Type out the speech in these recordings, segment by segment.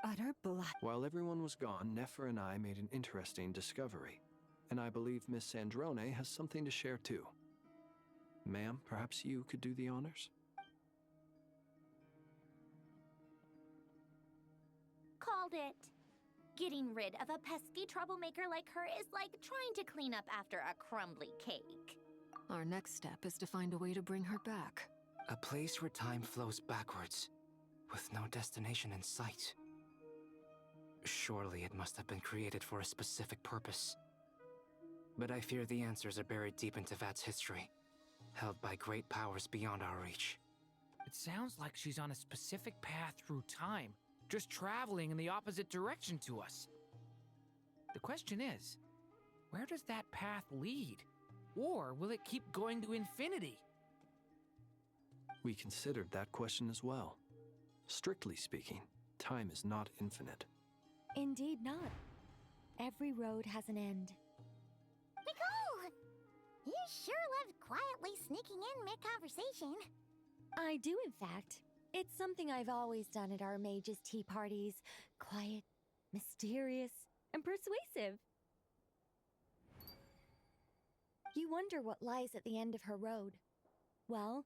Utter bluff. While everyone was gone, Nefer and I made an interesting discovery, and I believe Miss Sandrone has something to share too. Ma'am, perhaps you could do the honors? Called it. Getting rid of a pesky troublemaker like her is like trying to clean up after a crumbly cake. Our next step is to find a way to bring her back. A place where time flows backwards, with no destination in sight. Surely it must have been created for a specific purpose. But I fear the answers are buried deep in Teyvat's history, held by great powers beyond our reach. It sounds like she's on a specific path through time, just traveling in the opposite direction to us. The question is, where does that path lead? Or will it keep going to infinity? We considered that question as well. Strictly speaking, time is not infinite. Indeed not. Every road has an end. Nicole! You sure love quietly sneaking in mid-conversation. I do, in fact. It's something I've always done at our mages' tea parties. Quiet, mysterious, and persuasive. You wonder what lies at the end of her road. Well,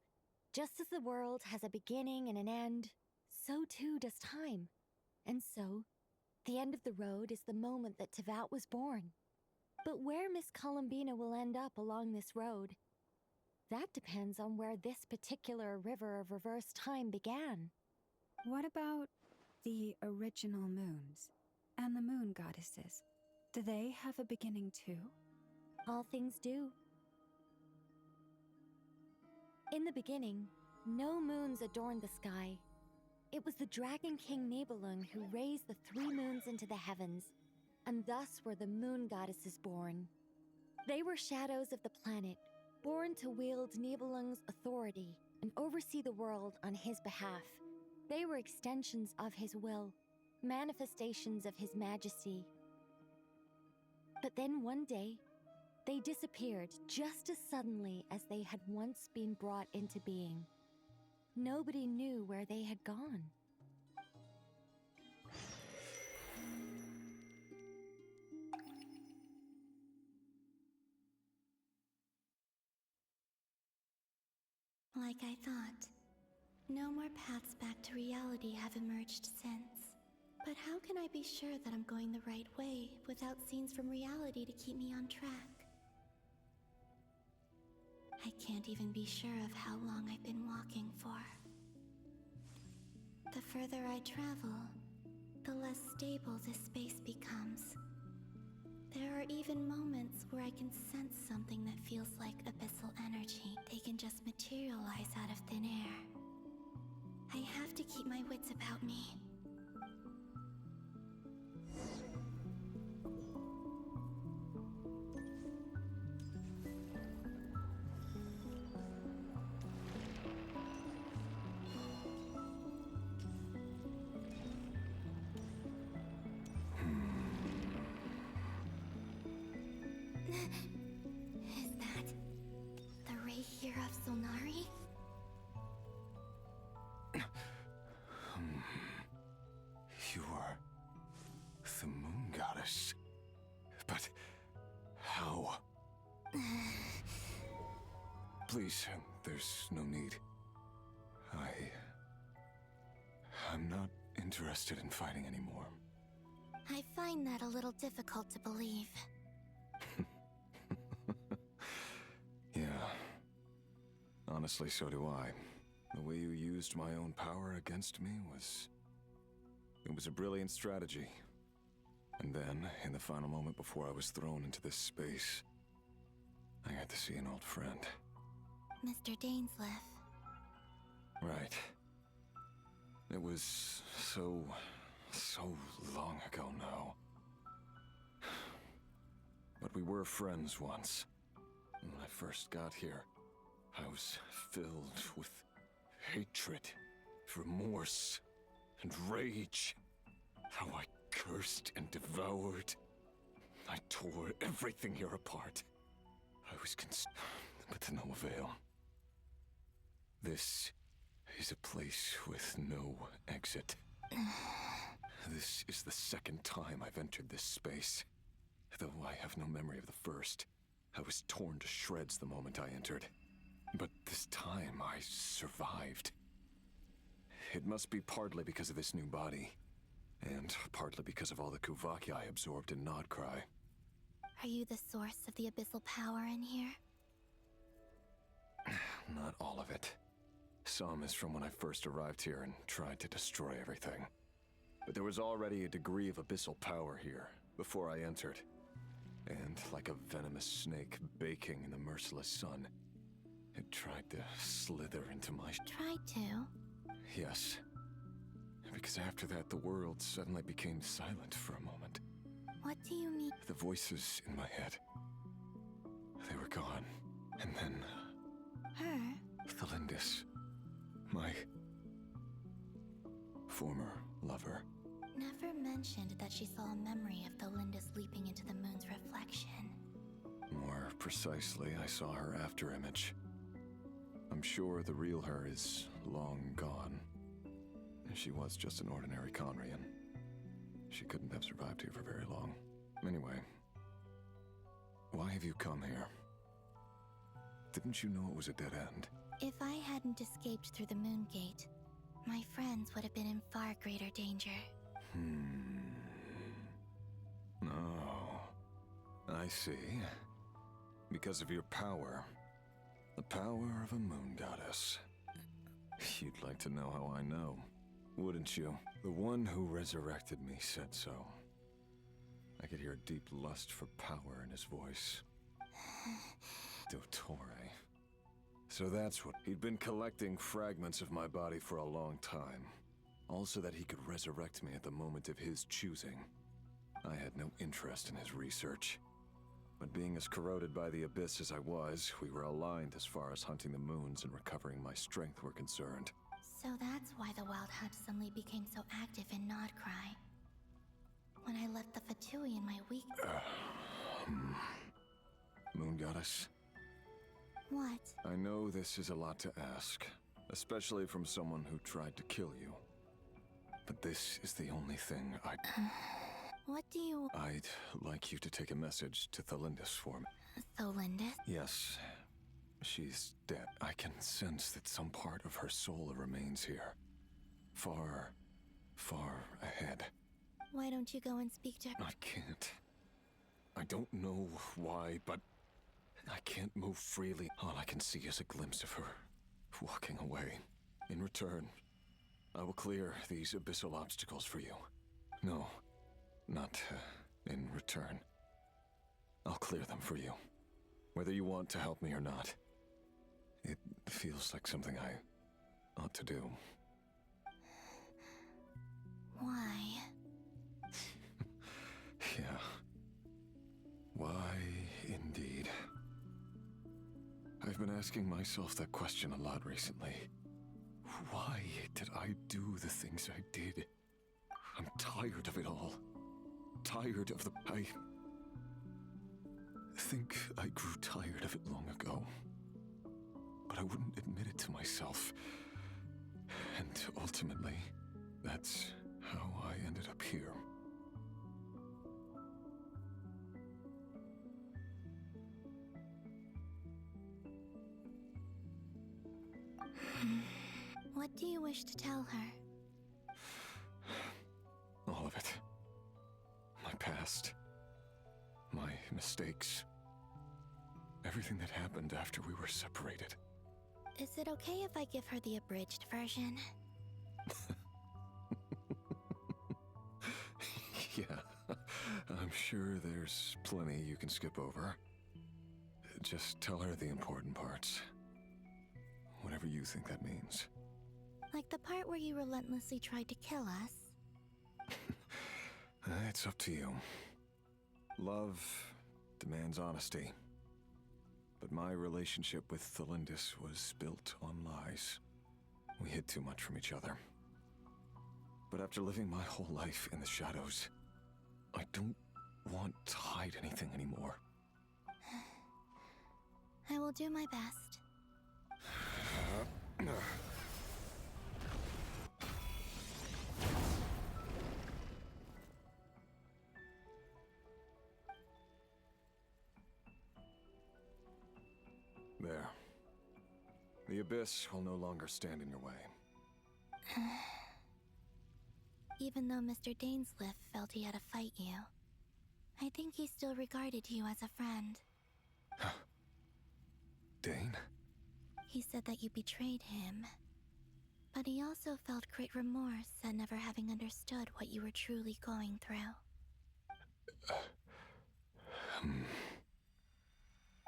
just as the world has a beginning and an end, so too does time. And so, the end of the road is the moment that Teyvat was born. But where Miss Columbina will end up along this road, that depends on where this particular river of reverse time began. What about the original moons and the moon goddesses? Do they have a beginning too? All things do. In the beginning, no moons adorned the sky. It was the Dragon King Nibelung who raised the 3 moons into the heavens, and thus were the moon goddesses born. They were shadows of the planet, born to wield Nibelung's authority and oversee the world on his behalf. They were extensions of his will, manifestations of his majesty. But then one day, they disappeared just as suddenly as they had once been brought into being. Nobody knew where they had gone. Like I thought. No more paths back to reality have emerged since. But how can I be sure that I'm going the right way without scenes from reality to keep me on track? I can't even be sure of how long I've been walking for. The further I travel, the less stable this space becomes. There are even moments where I can sense something that feels like abyssal energy. They can just materialize out of thin air. I have to keep my wits about me. Is that the ray here of Solnari? You are the moon goddess. But how? Please, there's no need. I'm not interested in fighting anymore. I find that a little difficult to believe. Yeah. Honestly, so do I. The way you used my own power against me it was a brilliant strategy. And then, in the final moment before I was thrown into this space, I got to see an old friend. Mr. Dainsleif. Right. It was so long ago now. But we were friends once. When I first got here, I was filled with hatred, remorse, and rage. How I cursed and devoured. I tore everything here apart. I was but to no avail. This is a place with no exit. This is the second time I've entered this space. Though I have no memory of the first. I was torn to shreds the moment I entered. But this time I survived. It must be partly because of this new body. And partly because of all the Kuvaki I absorbed in Nodcry. Are you the source of the abyssal power in here? Not all of it. Some is from when I first arrived here and tried to destroy everything. But there was already a degree of abyssal power here, before I entered. And like a venomous snake baking in the merciless sun, it tried to slither into my... Tried to? Yes. Because after that, the world suddenly became silent for a moment. What do you mean? The voices in my head, they were gone. And then... Her? Thalindis, my former lover. Never mentioned that she saw a memory of Thalindis leaping into the moon's reflection. More precisely, I saw her afterimage. I'm sure the real her is long gone. She was just an ordinary Conrian. She couldn't have survived here for very long. Anyway, why have you come here? Didn't you know it was a dead end? If I hadn't escaped through the moon gate, my friends would have been in far greater danger. Oh, I see. Because of your power. The power of a moon goddess. You'd like to know how I know, wouldn't you? The one who resurrected me said so. I could hear a deep lust for power in his voice. Dottore. So that's what... He'd been collecting fragments of my body for a long time. Also that he could resurrect me at the moment of his choosing. I had no interest in his research. But being as corroded by the abyss as I was, we were aligned as far as hunting the moons and recovering my strength were concerned. So that's why the Wild Hunt suddenly became so active in Nodcry. When I left the Fatui in my week... Moon Goddess? What? I know this is a lot to ask, especially from someone who tried to kill you. But this is the only thing What do you... I'd like you to take a message to Thalindis for me. Thalindis? Yes. She's dead. I can sense that some part of her soul remains here. Far, far ahead. Why don't you go and speak to her? I can't. I don't know why, but I can't move freely. All I can see is a glimpse of her walking away. In return, I will clear these abyssal obstacles for you. No, not in return. I'll clear them for you. Whether you want to help me or not. It feels like something I ought to do. Why? Yeah. Why, indeed. I've been asking myself that question a lot recently. Why did I do the things I did? I'm tired of it all. Tired of the... I think I grew tired of it long ago. But I wouldn't admit it to myself. And ultimately, that's how I ended up here. What do you wish to tell her? All of it. My past. My mistakes. Everything that happened after we were separated. Is it okay if I give her the abridged version? Yeah, I'm sure there's plenty you can skip over. Just tell her the important parts. Whatever you think that means. Like the part where you relentlessly tried to kill us? It's up to you. Love demands honesty. But my relationship with Thalindis was built on lies. We hid too much from each other. But after living my whole life in the shadows, I don't want to hide anything anymore. I will do my best. The Abyss will no longer stand in your way. Even though Mr. Dainsliff felt he had to fight you, I think he still regarded you as a friend. Dane? He said that you betrayed him, but he also felt great remorse at never having understood what you were truly going through.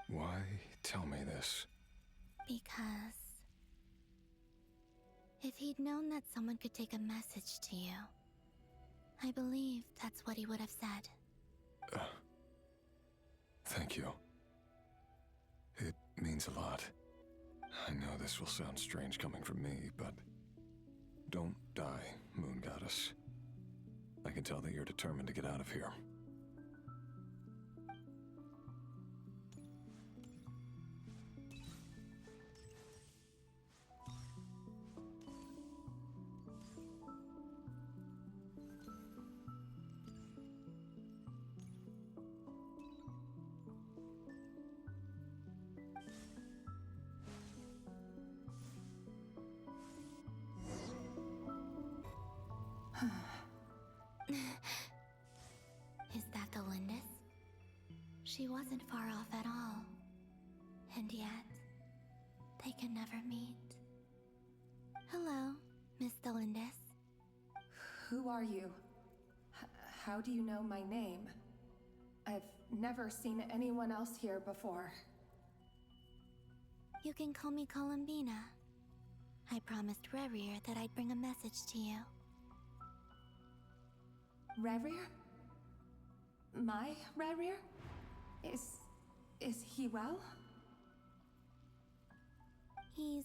Why tell me this? Because if he'd known that someone could take a message to you, I believe that's what he would have said. Thank you. It means a lot. I know this will sound strange coming from me, but don't die, Moon Goddess. I can tell that you're determined to get out of here. Is that the Lindis? She wasn't far off at all. And yet, they can never meet. Hello, Miss Lindis. Who are you? How do you know my name? I've never seen anyone else here before. You can call me Columbina. I promised Rerir that I'd bring a message to you. Rerir? My Rerir? Is he well? He's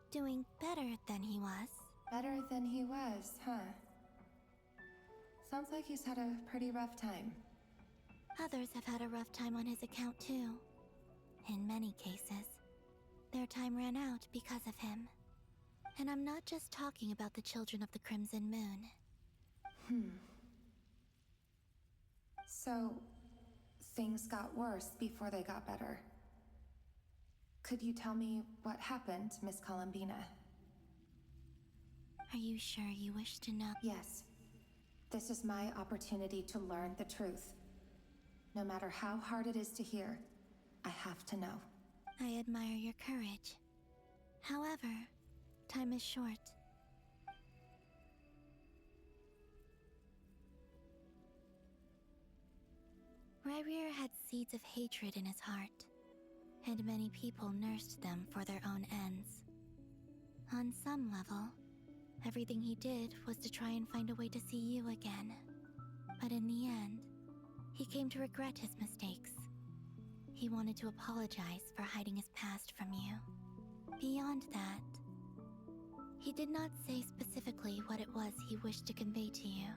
doing better than he was. Better than he was, huh? Sounds like he's had a pretty rough time. Others have had a rough time on his account too. In many cases, their time ran out because of him. And I'm not just talking about the children of the Crimson Moon. So, things got worse before they got better. Could you tell me what happened, Miss Columbina? Are you sure you wish to know? Yes. This is my opportunity to learn the truth. No matter how hard it is to hear, I have to know. I admire your courage. However, time is short. Rerir had seeds of hatred in his heart, and many people nursed them for their own ends. On some level, everything he did was to try and find a way to see you again. But in the end, he came to regret his mistakes. He wanted to apologize for hiding his past from you. Beyond that, he did not say specifically what it was he wished to convey to you,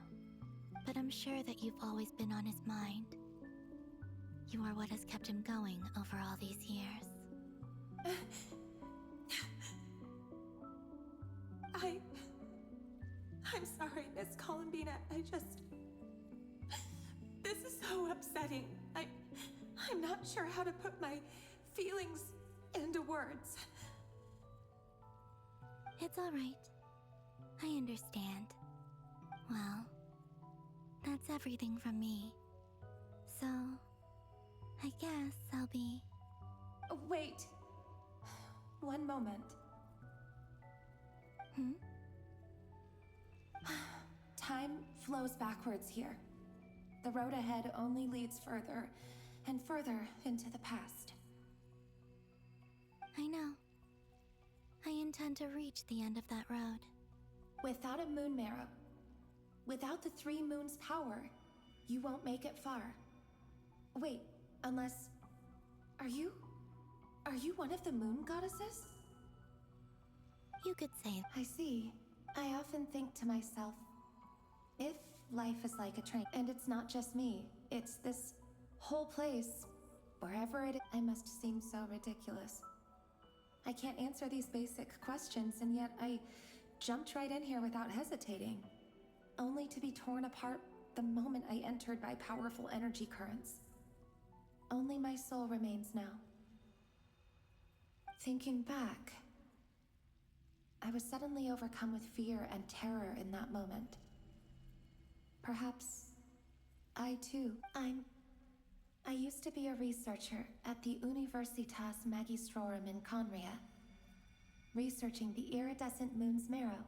but I'm sure that you've always been on his mind. You are what has kept him going over all these years. I'm sorry, Miss Columbina. This is so upsetting. I'm not sure how to put my feelings into words. It's all right. I understand. Well, that's everything from me. So, I guess I'll be... Wait. One moment. Time flows backwards here. The road ahead only leads further and further into the past. I know. I intend to reach the end of that road. Without a moon marrow, without the three moons' power, you won't make it far. Wait, unless... Are you one of the moon goddesses? You could say... I see. I often think to myself, if life is like a train, and it's not just me, it's this whole place, wherever it is, I must seem so ridiculous. I can't answer these basic questions, and yet I jumped right in here without hesitating, only to be torn apart the moment I entered by powerful energy currents. Only my soul remains now. Thinking back, I was suddenly overcome with fear and terror in that moment. Perhaps I too. I used to be a researcher at the Universitas Magistrorum in Conria, researching the iridescent moon's marrow.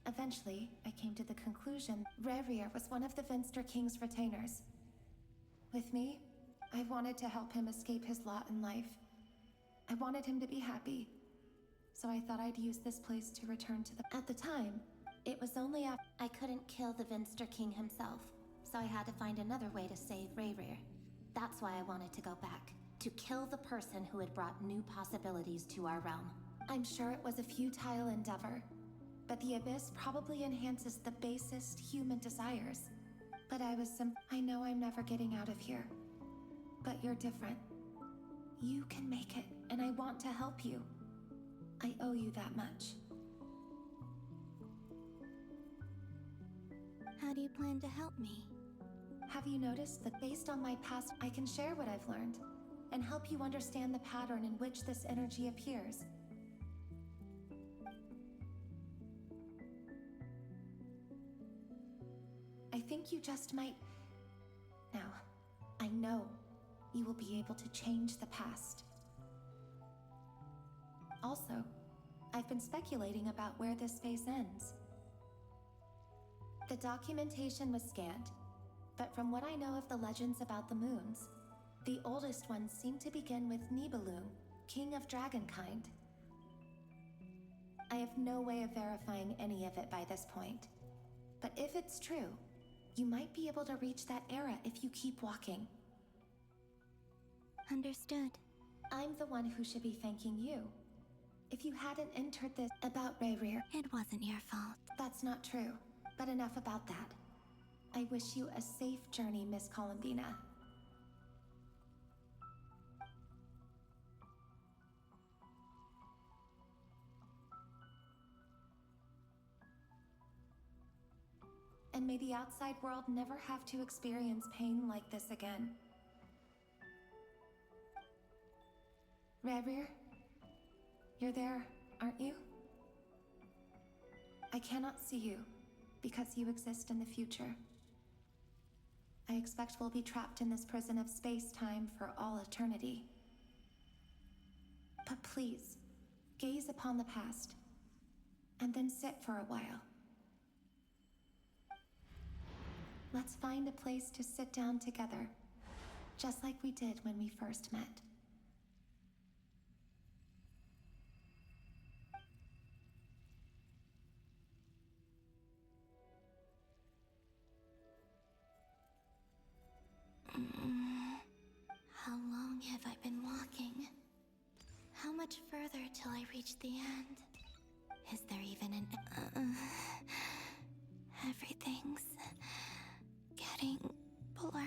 Eventually, I came to the conclusion Rerir was one of the Venster King's retainers. With me, I wanted to help him escape his lot in life. I wanted him to be happy, so I thought I'd use this place to return to the... At the time, it was only after... I couldn't kill the Venster King himself, so I had to find another way to save Rerir. That's why I wanted to go back, to kill the person who had brought new possibilities to our realm. I'm sure it was a futile endeavor, but the Abyss probably enhances the basest human desires. But I know I'm never getting out of here. But you're different. You can make it, and I want to help you. I owe you that much. How do you plan to help me? Have you noticed that based on my past, I can share what I've learned and help you understand the pattern in which this energy appears? I think you just might... Now, I know you will be able to change the past. Also, I've been speculating about where this space ends. The documentation was scanned, but from what I know of the legends about the moons, the oldest ones seem to begin with Nibelung, king of dragonkind. I have no way of verifying any of it by this point, but if it's true, you might be able to reach that era if you keep walking. Understood. I'm the one who should be thanking you. If you hadn't entered this about Rerir... It wasn't your fault. That's not true, but enough about that. I wish you a safe journey, Miss Columbina. And may the outside world never have to experience pain like this again. Rerir? You're there, aren't you? I cannot see you, because you exist in the future. I expect we'll be trapped in this prison of space-time for all eternity. But please, gaze upon the past, and then sit for a while. Let's find a place to sit down together, just like we did when we first met. How long have I been walking? How much further till I reach the end? Is there even an... Everything's getting blurry.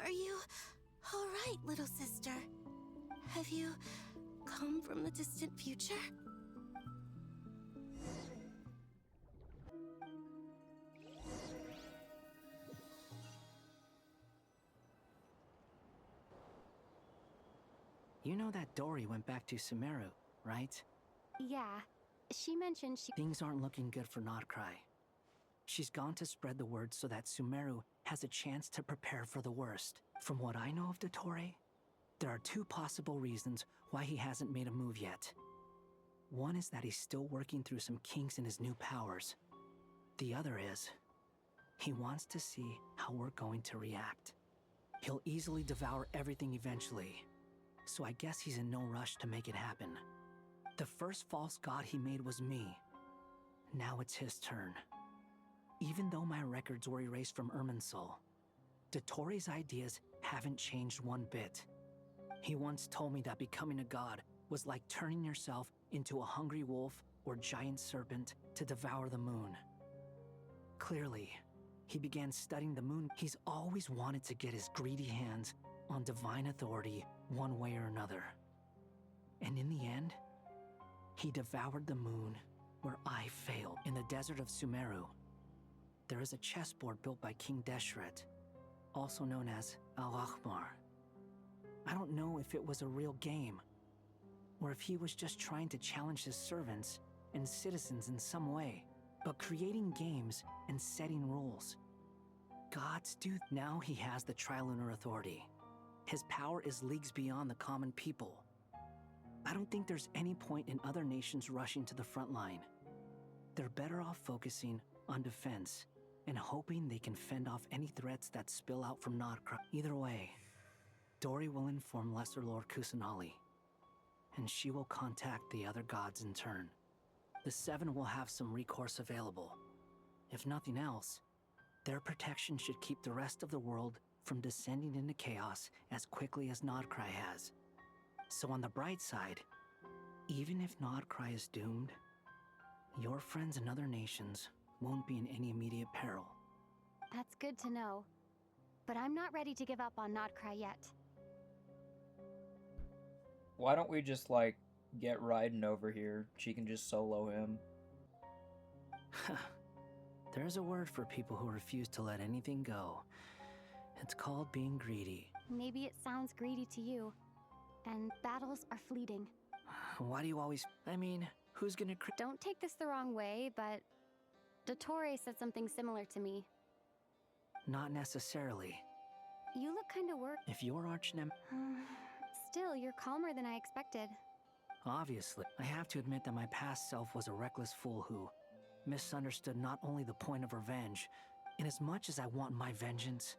Are you all right, little sister? Have you come from the distant future? You know that Dory went back to Sumeru, right? Yeah. She mentioned she... Things aren't looking good for Notcry. She's gone to spread the word so that Sumeru has a chance to prepare for the worst. From what I know of Dottore, there are two possible reasons why he hasn't made a move yet. One is that he's still working through some kinks in his new powers. The other is, he wants to see how we're going to react. He'll easily devour everything eventually, so I guess he's in no rush to make it happen. The first false god he made was me. Now it's his turn. Even though my records were erased from Irminsul, Dottore's ideas haven't changed one bit. He once told me that becoming a god was like turning yourself into a hungry wolf or giant serpent to devour the moon. Clearly, he began studying the moon. He's always wanted to get his greedy hands on divine authority one way or another. And in the end, he devoured the moon where I failed, in the desert of Sumeru. There is a chessboard built by King Deshret, also known as Al-Ahmar. I don't know if it was a real game, or if he was just trying to challenge his servants and citizens in some way. But creating games and setting rules, gods do. Now he has the Trilunar Authority. His power is leagues beyond the common people. I don't think there's any point in other nations rushing to the front line. They're better off focusing on defense and hoping they can fend off any threats that spill out from Nodcry. Either way, Dori will inform Lesser Lord Kusanali, and she will contact the other gods in turn. The Seven will have some recourse available. If nothing else, their protection should keep the rest of the world from descending into chaos as quickly as Nodcry has. So on the bright side, even if Nodcry is doomed, your friends in other nations won't be in any immediate peril. That's good to know. But I'm not ready to give up on Nodcry yet. Why don't we just, like, get Raiden over here? She can just solo him. There's a word for people who refuse to let anything go. It's called being greedy. Maybe it sounds greedy to you. And battles are fleeting. Why do you always... I mean, who's gonna... Don't take this the wrong way, but... Dottore said something similar to me. Not necessarily. You look kinda worried. If your archnemy... Still, you're calmer than I expected. Obviously. I have to admit that my past self was a reckless fool who misunderstood not only the point of revenge, in as much as I want my vengeance,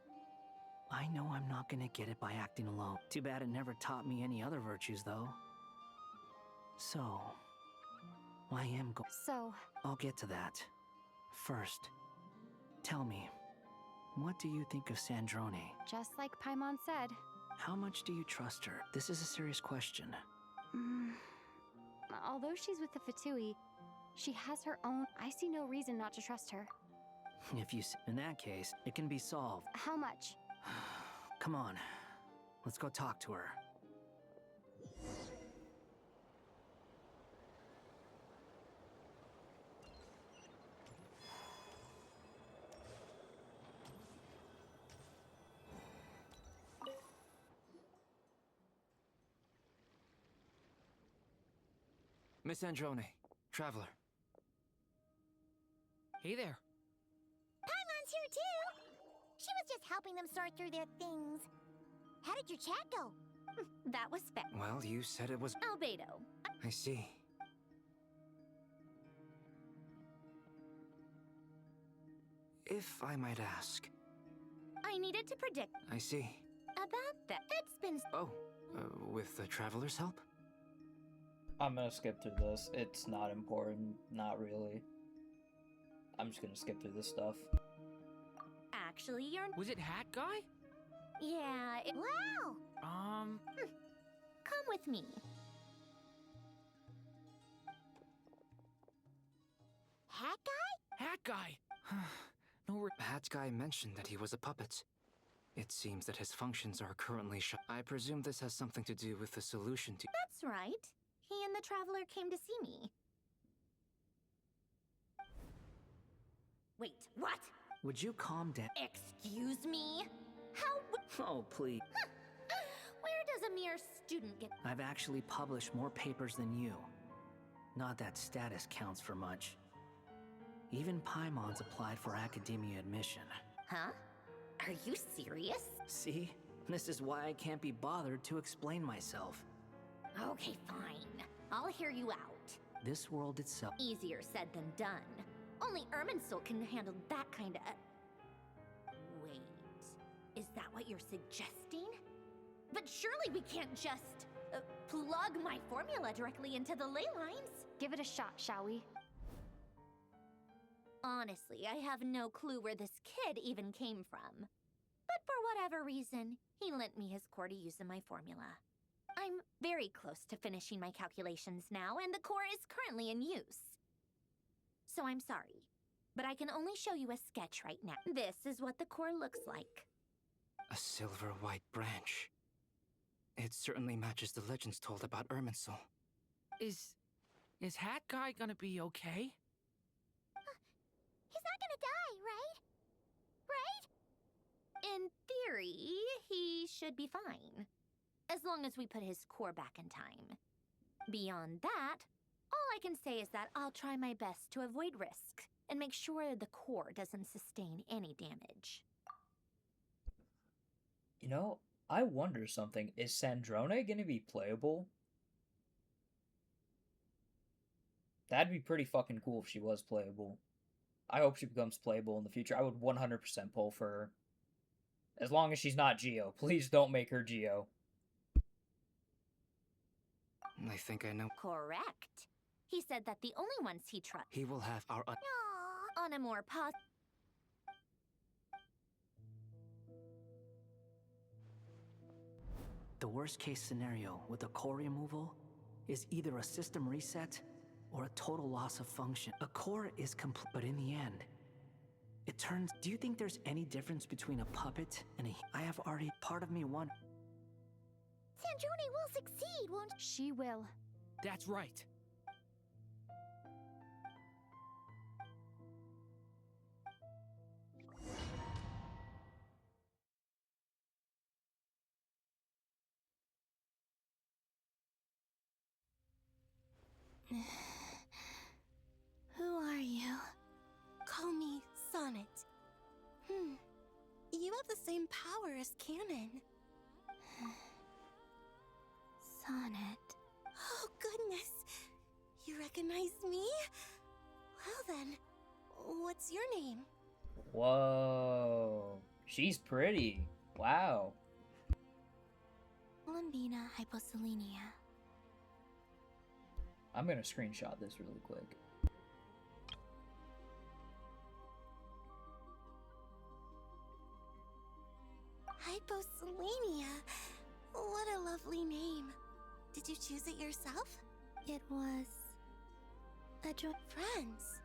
I know I'm not gonna get it by acting alone. Too bad it never taught me any other virtues, though. So... I am going... So... I'll get to that. First, tell me, what do you think of Sandrone? Just like Paimon said. How much do you trust her? This is a serious question. Although she's with the Fatui, she has her own... I see no reason not to trust her. If you... In that case, it can be solved. How much? Come on. Let's go talk to her. Miss Androne, traveler. Hey there. Paimon's here too! She was just helping them sort through their things. How did your chat go? That was fast. Well, you said it was... Albedo. I see. If I might ask... I needed to predict... I see. About that. It's been... Oh, with the traveler's help? I'm gonna skip through this. It's not important. Not really. I'm just gonna skip through this stuff. Actually, you're... Was it Hat Guy? Yeah, Wow! Come with me. Hat Guy? Hat Guy! Hat Guy mentioned that he was a puppet. It seems that his functions are currently shut. I presume this has something to do with the solution to... That's right. He and the Traveler came to see me. Wait, what? Would you calm down? Excuse me? How Oh, please. Where does a mere student get... I've actually published more papers than you. Not that status counts for much. Even Paimon's applied for academia admission. Huh? Are you serious? See? This is why I can't be bothered to explain myself. Okay, fine. I'll hear you out. This world itself... Easier said than done. Only Irminsul can handle that kind of... Wait, is that what you're suggesting? But surely we can't just plug my formula directly into the ley lines. Give it a shot, shall we? Honestly, I have no clue where this kid even came from. But for whatever reason, he lent me his core to use in my formula. I'm very close to finishing my calculations now, and the core is currently in use. So I'm sorry, but I can only show you a sketch right now. This is what the core looks like. A silver white branch. It certainly matches the legends told about Irminsul. Is Hat Guy gonna be okay? He's not gonna die, right? Right? In theory, he should be fine. As long as we put his core back in time. Beyond that, all I can say is that I'll try my best to avoid risk and make sure the core doesn't sustain any damage. You know, I wonder something. Is Sandrone gonna be playable? That'd be pretty fucking cool if she was playable. I hope she becomes playable in the future. I would 100% pull for her. As long as she's not Geo. Please don't make her Geo. I think I know. Correct. He said that the only ones he trusts. He will have our... Aww. On a more The worst case scenario with the core removal is either a system reset or a total loss of function. A core is complete, but in the end, it turns... Do you think there's any difference between a puppet and a... I have already... Part of me one... Sandrone will succeed, won't she? Will. That's right. Who are you? Call me Sonnet. You have the same power as Canon. Sonnet. Oh, goodness. You recognize me? Well then, what's your name? Whoa. She's pretty. Wow. Columbina hyposelenia. I'm gonna screenshot this really quick. Hyposelenia? What a lovely name. Did you choose it yourself? It was... a joy... Friends?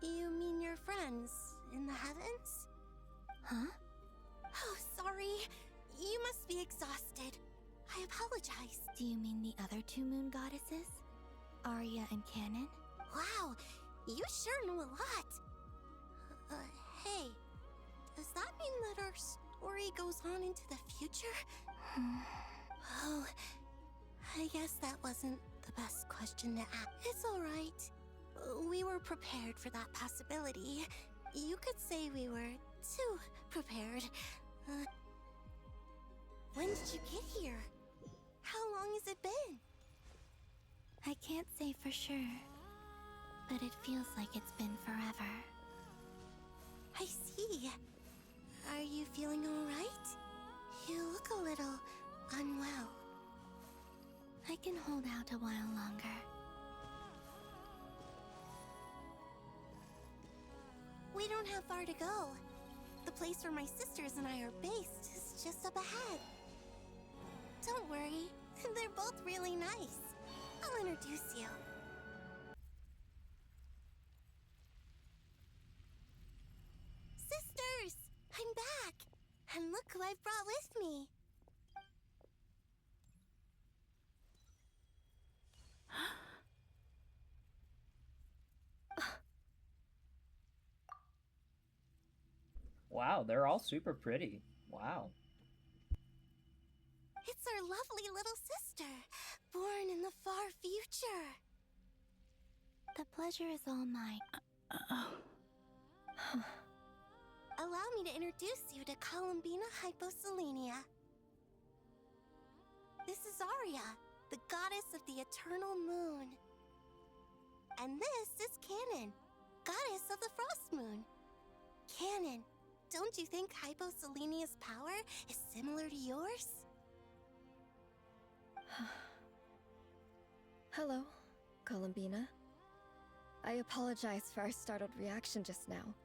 You mean your friends in the heavens? Huh? Oh, sorry. You must be exhausted. I apologize. Do you mean the other two moon goddesses? Arya and Canon? Wow, you sure know a lot. Hey, does that mean that our story goes on into the future? Oh, I guess that wasn't the best question to ask. It's alright. We were prepared for that possibility. You could say we were too prepared. When did you get here? How long has it been? I can't say for sure, but it feels like it's been forever. I see. Are you feeling alright? You look a little unwell. I can hold out a while longer. We don't have far to go. The place where my sisters and I are based is just up ahead. Don't worry, they're both really nice. I'll introduce you. Sisters! I'm back! And look who I've brought with me! Wow, they're all super pretty. Wow. It's our lovely little sister, born in the far future. The pleasure is all mine. Allow me to introduce you to Columbina hyposelenia. This is Arya, the goddess of the eternal moon. And this is Canon, goddess of the frost moon. Canon, don't you think hyposelenia's power is similar to yours? Hello, Columbina. I apologize for our startled reaction just now.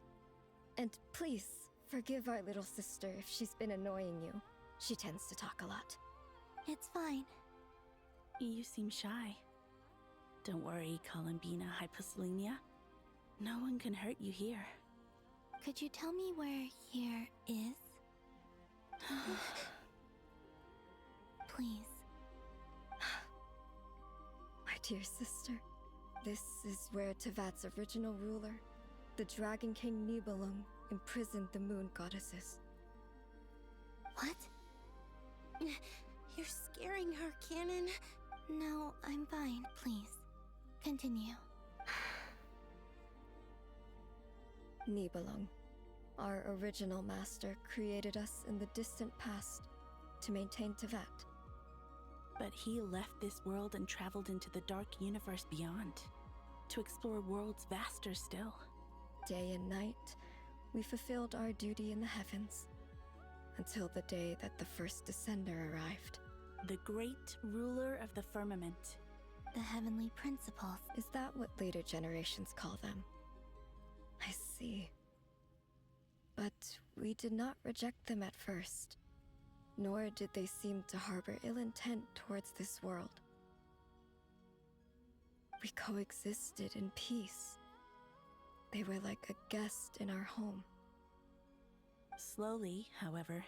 And please, forgive our little sister if she's been annoying you. She tends to talk a lot. It's fine. You seem shy. Don't worry, Columbina hyposelenia. No one can hurt you here. Could you tell me where here is? Please. My dear sister, this is where Tevat's original ruler, The Dragon King Nibelung imprisoned the moon goddesses. What? You're scaring her, Canon. No, I'm fine. Please, continue. Nibelung, our original master, created us in the distant past to maintain Tevat. But he left this world and traveled into the dark universe beyond, to explore worlds vaster still. Day and night, we fulfilled our duty in the heavens, until the day that the first Descender arrived. The great ruler of the firmament. The heavenly principles. Is that what later generations call them? I see. But we did not reject them at first, nor did they seem to harbor ill intent towards this world. We coexisted in peace. They were like a guest in our home. Slowly, however,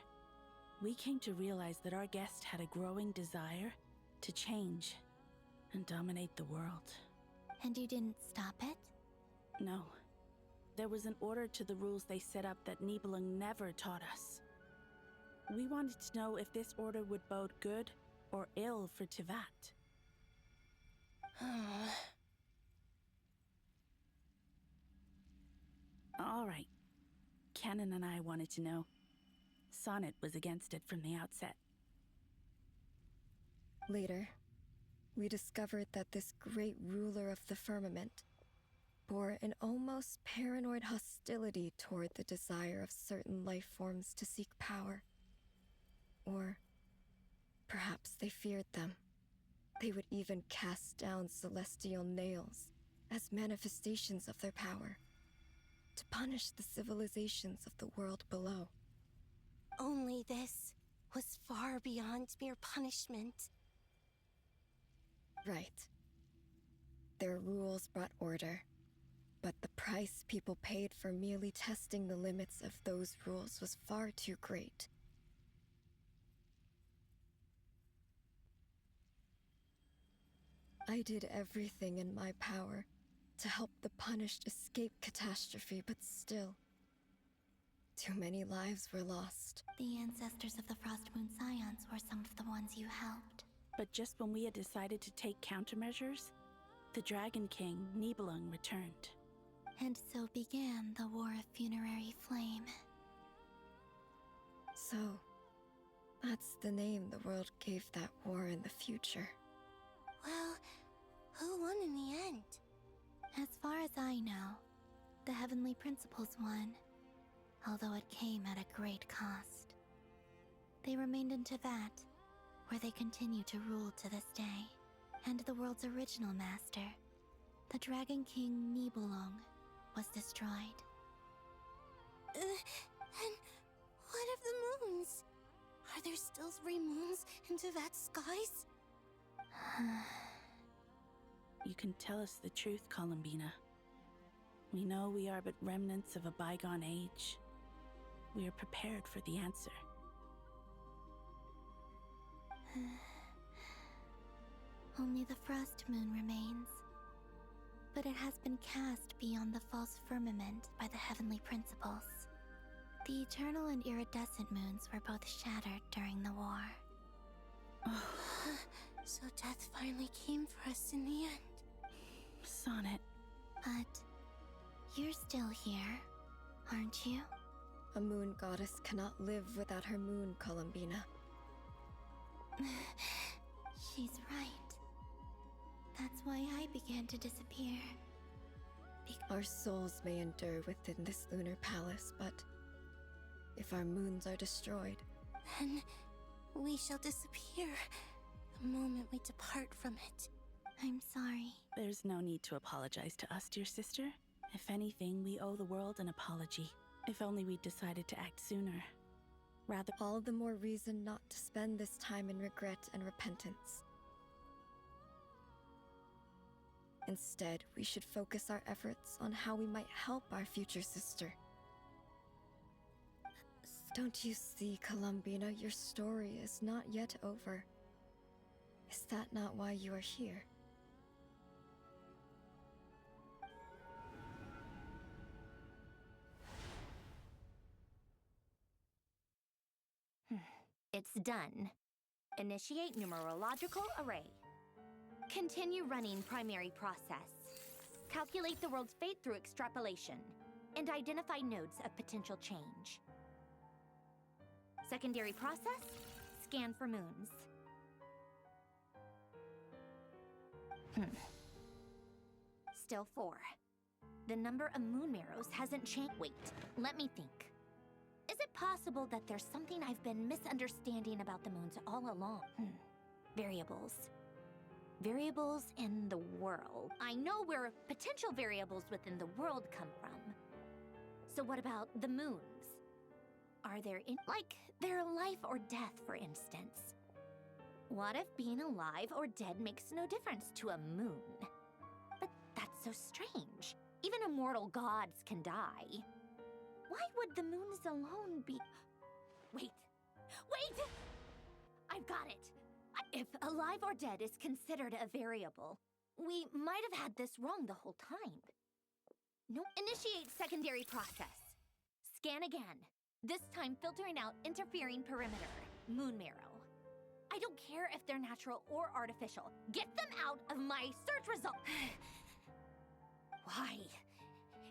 we came to realize that our guest had a growing desire to change and dominate the world. And you didn't stop it? No. There was an order to the rules they set up that Nibelung never taught us. We wanted to know if this order would bode good or ill for Tevat. All right. Canon and I wanted to know. Sonnet was against it from the outset. Later, we discovered that this great ruler of the firmament bore an almost paranoid hostility toward the desire of certain life forms to seek power. Or perhaps they feared them. They would even cast down celestial nails as manifestations of their power, to punish the civilizations of the world below. Only this was far beyond mere punishment. Right. Their rules brought order, but the price people paid for merely testing the limits of those rules was far too great. I did everything in my power to help the punished escape catastrophe, but still, too many lives were lost. The ancestors of the Frost Moon Scions were some of the ones you helped. But just when we had decided to take countermeasures, the Dragon King, Nibelung, returned. And so began the War of Funerary Flame. So, that's the name the world gave that war in the future. Well, who won in the end? As far as I know, the Heavenly Principles won, although it came at a great cost. They remained in Tevat, where they continue to rule to this day. And the world's original master, the Dragon King Nibelung, was destroyed. And what of the moons? Are there still 3 moons in Tevat's skies? You can tell us the truth, Columbina. We know we are but remnants of a bygone age. We are prepared for the answer. Only the Frost Moon remains. But it has been cast beyond the false firmament by the Heavenly Principles. The eternal and iridescent moons were both shattered during the war. So death finally came for us in the end. Sonnet. But you're still here, aren't you? A moon goddess cannot live without her moon, Columbina. She's right. That's why I began to disappear. Our souls may endure within this lunar palace, but if our moons are destroyed, then we shall disappear the moment we depart from it. I'm sorry. There's no need to apologize to us, dear sister. If anything, we owe the world an apology. If only we'd decided to act sooner. Rather, all the more reason not to spend this time in regret and repentance. Instead, we should focus our efforts on how we might help our future sister. Don't you see, Columbina, your story is not yet over. Is that not why you are here? That's done. Initiate numerological array. Continue running primary process. Calculate the world's fate through extrapolation. And identify nodes of potential change. Secondary process, scan for moons. Still 4. The number of moon marrows hasn't changed. Wait, let me think. Is it possible that there's something I've been misunderstanding about the moons all along? Variables. Variables in the world. I know where potential variables within the world come from. So what about the moons? Are there like their life or death, for instance? What if being alive or dead makes no difference to a moon? But that's so strange. Even immortal gods can die. Why would the moons alone be... Wait! I've got it! If alive or dead is considered a variable, we might have had this wrong the whole time. No, initiate secondary process. Scan again. This time filtering out interfering perimeter. Moon marrow. I don't care if they're natural or artificial. Get them out of my search result. Why?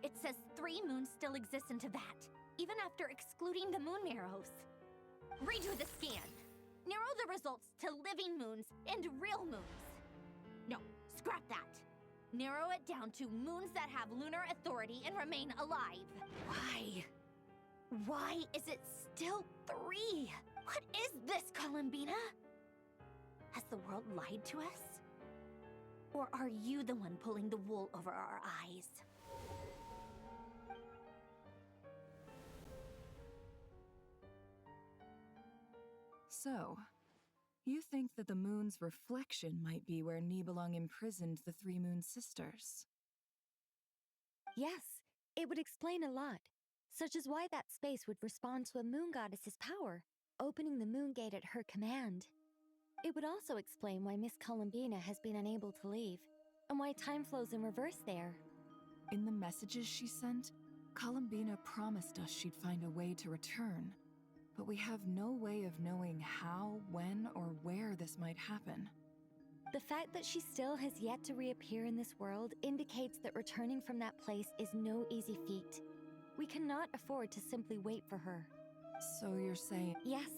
It says 3 moons still exist into that, even after excluding the moon marrows. Redo the scan. Narrow the results to living moons and real moons. No, scrap that. Narrow it down to moons that have lunar authority and remain alive. Why? Why is it still 3? What is this, Columbina? Has the world lied to us? Or are you the one pulling the wool over our eyes? So, you think that the moon's reflection might be where Nibelung imprisoned the 3 moon sisters? Yes, it would explain a lot, such as why that space would respond to a moon goddess's power, opening the moon gate at her command. It would also explain why Miss Columbina has been unable to leave, and why time flows in reverse there. In the messages she sent, Columbina promised us she'd find a way to return. But we have no way of knowing how, when, or where this might happen. The fact that she still has yet to reappear in this world indicates that returning from that place is no easy feat. We cannot afford to simply wait for her. So you're saying... Yes,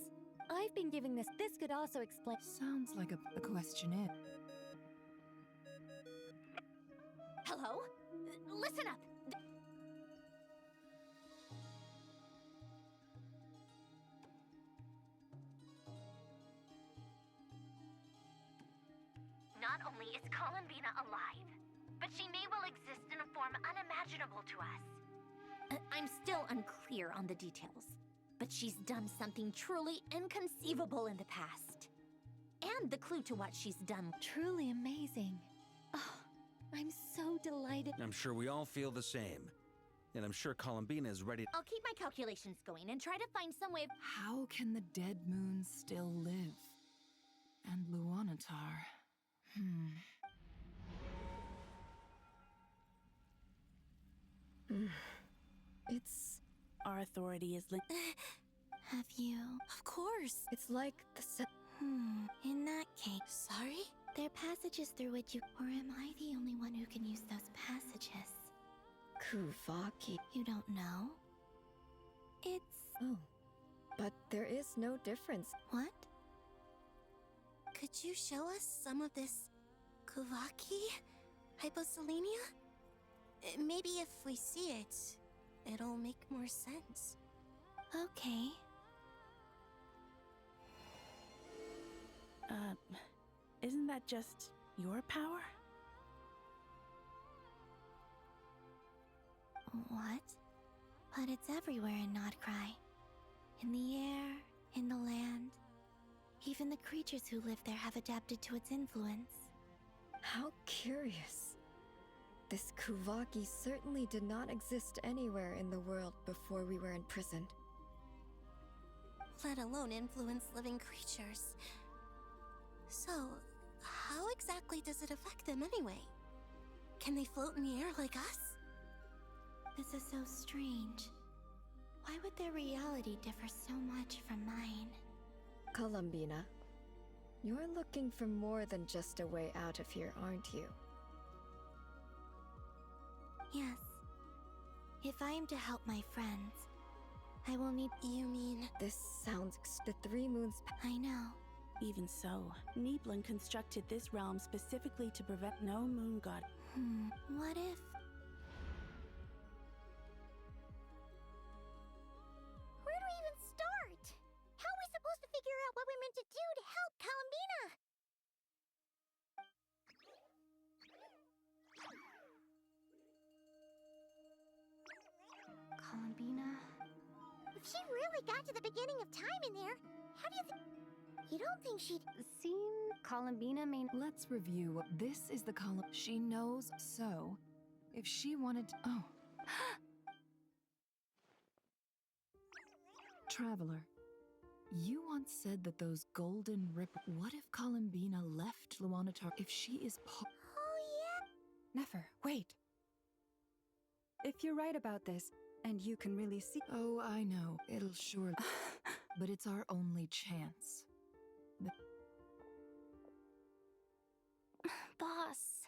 I've been giving this. This could also explain... Sounds like a question is... Hello? Listen up! Not only is Columbina alive, but she may well exist in a form unimaginable to us. I'm still unclear on the details, but she's done something truly inconceivable in the past. And the clue to what she's done. Truly amazing. Oh, I'm so delighted. I'm sure we all feel the same. And I'm sure Columbina is ready. I'll keep my calculations going and try to find some way of... How can the dead moons still live? And Luanatar... It's... Our authority is linked. Have you? Of course! It's like the... In that case... Sorry? There are passages through which you... Or am I the only one who can use those passages? Kuvaki. You don't know? It's... Oh. But there is no difference. What? Could you show us some of this... Kuvaki? Hyposelenia? Maybe if we see it, it'll make more sense. Okay. Isn't that just your power? What? But it's everywhere in Notcry. In the air, in the land. Even the creatures who live there have adapted to its influence. How curious. This Kuvaki certainly did not exist anywhere in the world before we were imprisoned. Let alone influence living creatures. So, how exactly does it affect them anyway? Can they float in the air like us? This is so strange. Why would their reality differ so much from mine? Columbina, you're looking for more than just a way out of here, aren't you? Yes. If I am to help my friends, I will need. You mean. This sounds. The Three Moons. I know. Even so, Nibelung constructed this realm specifically to prevent no moon god. What if. Where do we even start? How are we supposed to figure out what we're meant to do to help Columbina? Columbina? If she really got to the beginning of time in there, how do you think? You don't think she'd. Seem Columbina may. Let's review. This is the column. She knows so. If she wanted to. Oh. Traveler, you once said that those golden What if Columbina left Luanatar? If she is Oh, yeah? Nefer, wait. If you're right about this, and you can really see. Oh, I know. It'll surely. But it's our only chance. Boss.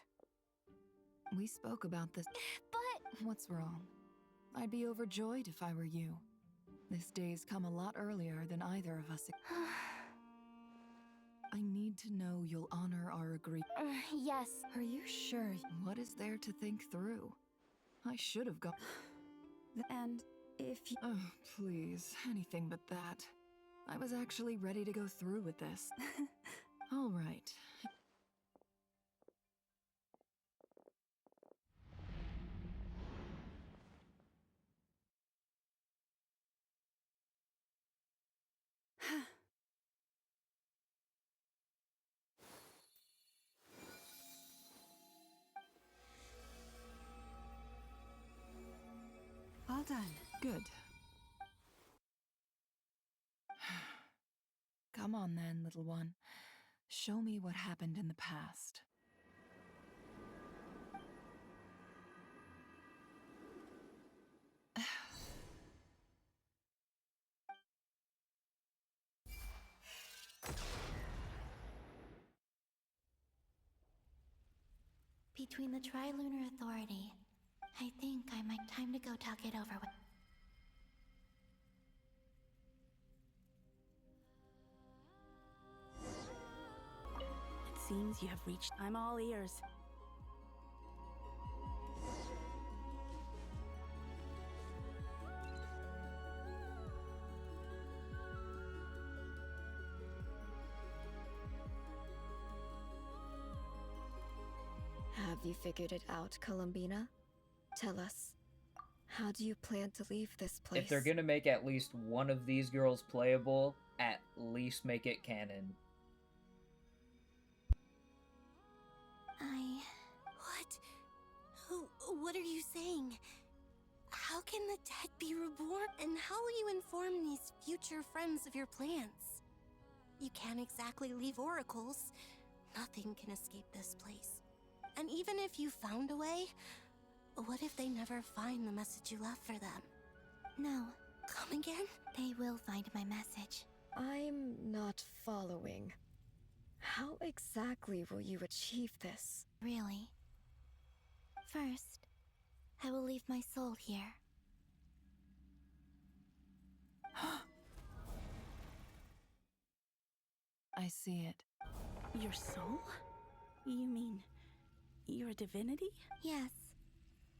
We spoke about this. But. What's wrong? I'd be overjoyed if I were you. This day's come a lot earlier than either of us. I need to know you'll honor our agreement. Yes. Are you sure? What is there to think through? I should have gone. And if you. Oh, please. Anything but that. I was actually ready to go through with this. All right. All done. Good. Come on then, little one. Show me what happened in the past. Between the Trilunar Authority, I think I might time to go talk it over with. It seems you have reached. I'm all ears. Have you figured it out, Columbina? Tell us. How do you plan to leave this place? If they're gonna make at least one of these girls playable, at least make it canon. What are you saying? How can the dead be reborn? And how will you inform these future friends of your plans? You can't exactly leave oracles. Nothing can escape this place. And even if you found a way, what if they never find the message you left for them? No. Come again? They will find my message. I'm not following. How exactly will you achieve this? Really? First, I will leave my soul here. I see it. Your soul? You mean your divinity? Yes.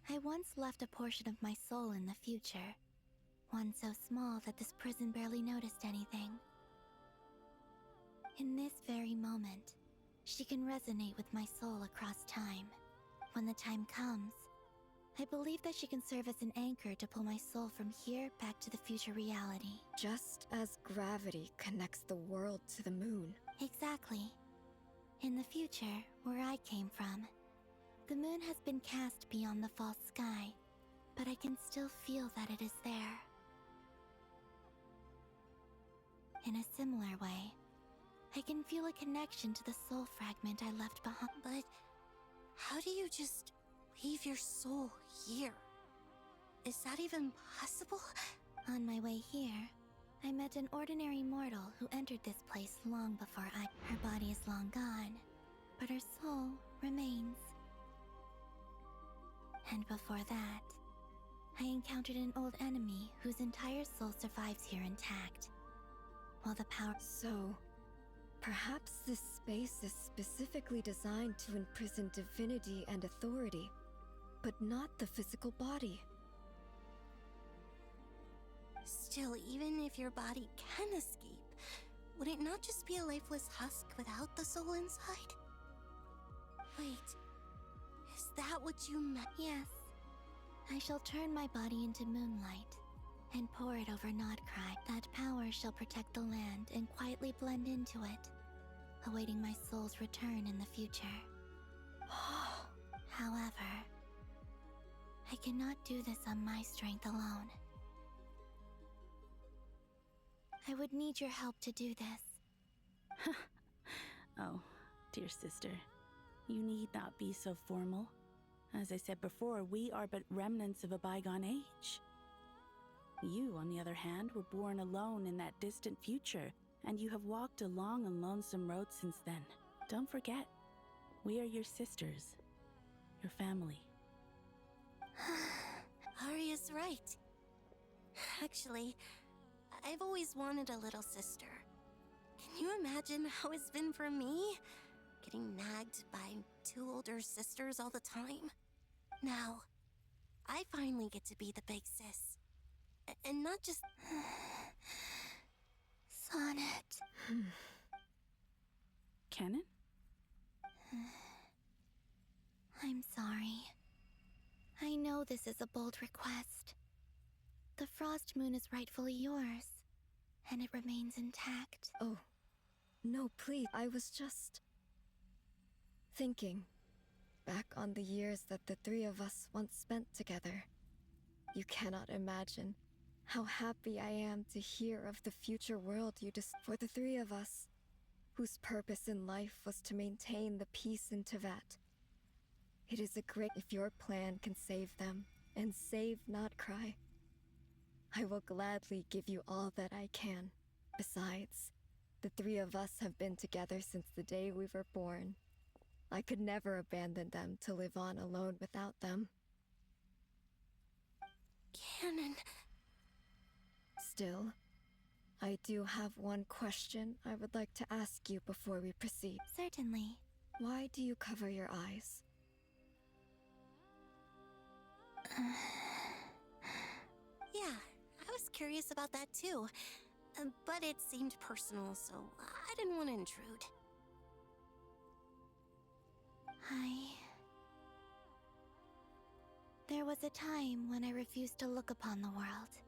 I once left a portion of my soul in the future. One so small that this prison barely noticed anything. In this very moment, she can resonate with my soul across time. When the time comes, I believe that she can serve as an anchor to pull my soul from here back to the future reality. Just as gravity connects the world to the moon. Exactly. In the future, where I came from, the moon has been cast beyond the false sky, but I can still feel that it is there. In a similar way, I can feel a connection to the soul fragment I left behind. But how do you just leave your soul here? Is that even possible? On my way here, I met an ordinary mortal who entered this place long before I. Her body is long gone, but her soul remains. And before that, I encountered an old enemy whose entire soul survives here intact. While the power. So, perhaps this space is specifically designed to imprison divinity and authority, but not the physical body. Still, even if your body can escape, would it not just be a lifeless husk without the soul inside? Wait, is that what you meant? Yes. I shall turn my body into moonlight and pour it over Nodcry. That power shall protect the land and quietly blend into it, awaiting my soul's return in the future. However, I cannot do this on my strength alone. I would need your help to do this. Oh, dear sister, you need not be so formal. As I said before, we are but remnants of a bygone age. You, on the other hand, were born alone in that distant future, and you have walked a long and lonesome road since then. Don't forget, we are your sisters, your family. Arya's right. Actually, I've always wanted a little sister. Can you imagine how it's been for me? Getting nagged by two older sisters all the time. Now, I finally get to be the big sis. And not just... Sonnet. Canon? I'm sorry. I know this is a bold request. The Frost Moon is rightfully yours, and it remains intact. Oh, no, please. I was just thinking back on the years that the three of us once spent together. You cannot imagine how happy I am to hear of the future world you for the three of us, whose purpose in life was to maintain the peace in Teyvat. It is a great if your plan can save them and save Nodcry. I will gladly give you all that I can. Besides, the three of us have been together since the day we were born. I could never abandon them to live on alone without them. Canon. Still, I do have one question I would like to ask you before we proceed. Certainly. Why do you cover your eyes? Yeah, I was curious about that too. But it seemed personal, so I didn't want to intrude. There was a time when I refused to look upon the world.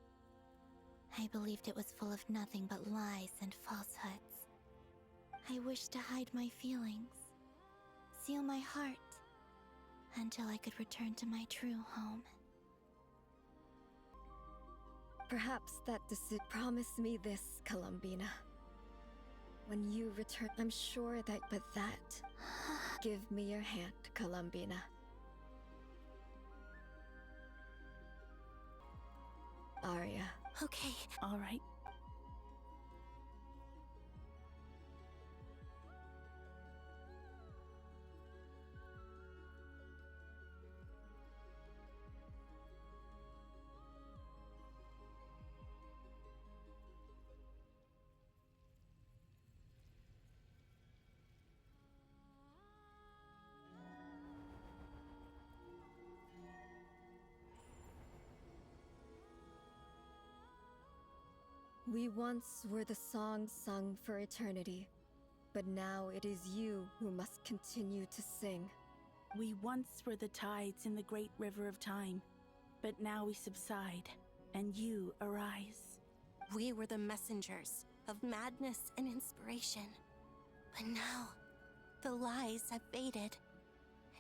I believed it was full of nothing but lies and falsehoods. I wished to hide my feelings, seal my heart, until I could return to my true home. Perhaps that promise me this, Columbina. When you return, I'm sure that, but that... Give me your hand, Columbina. Arya. Okay. All right. We once were the songs sung for eternity, but now it is you who must continue to sing. We once were the tides in the great river of time, but now we subside, and you arise. We were the messengers of madness and inspiration. But now, the lies have faded,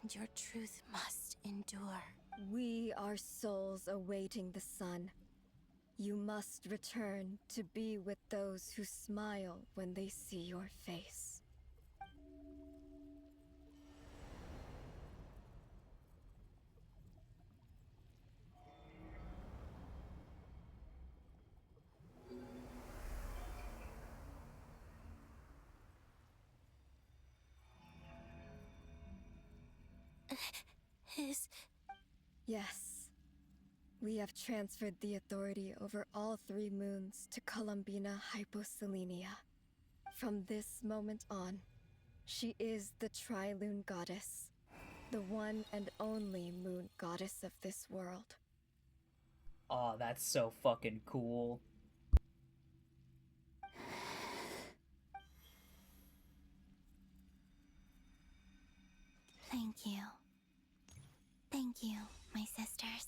and your truth must endure. We are souls awaiting the sun. You must return to be with those who smile when they see your face. is... Yes. We have transferred the authority over all 3 moons to Columbina Hyposelenia. From this moment on, she is the Tri-Lune Goddess, the one and only moon goddess of this world. Oh, that's so fucking cool. Thank you. Thank you, my sisters.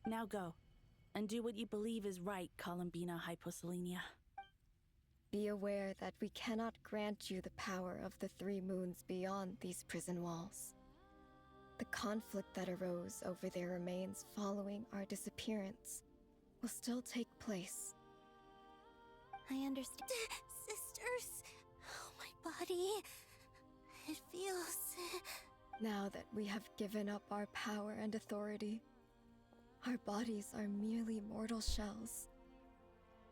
Now go, and do what you believe is right, Columbina Hyposelenia. Be aware that we cannot grant you the power of the 3 moons beyond these prison walls. The conflict that arose over their remains following our disappearance will still take place. I understand. Sisters, oh, my body. It feels... Now that we have given up our power and authority, our bodies are merely mortal shells.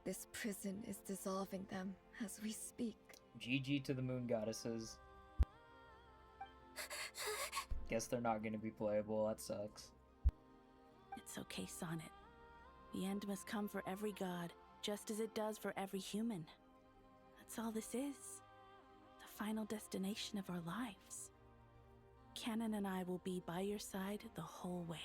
This prison is dissolving them as we speak. GG to the moon goddesses. Guess they're not gonna be playable, that sucks. It's okay, Sonnet. The end must come for every god, just as it does for every human. That's all this is. The final destination of our lives. Canon and I will be by your side the whole way.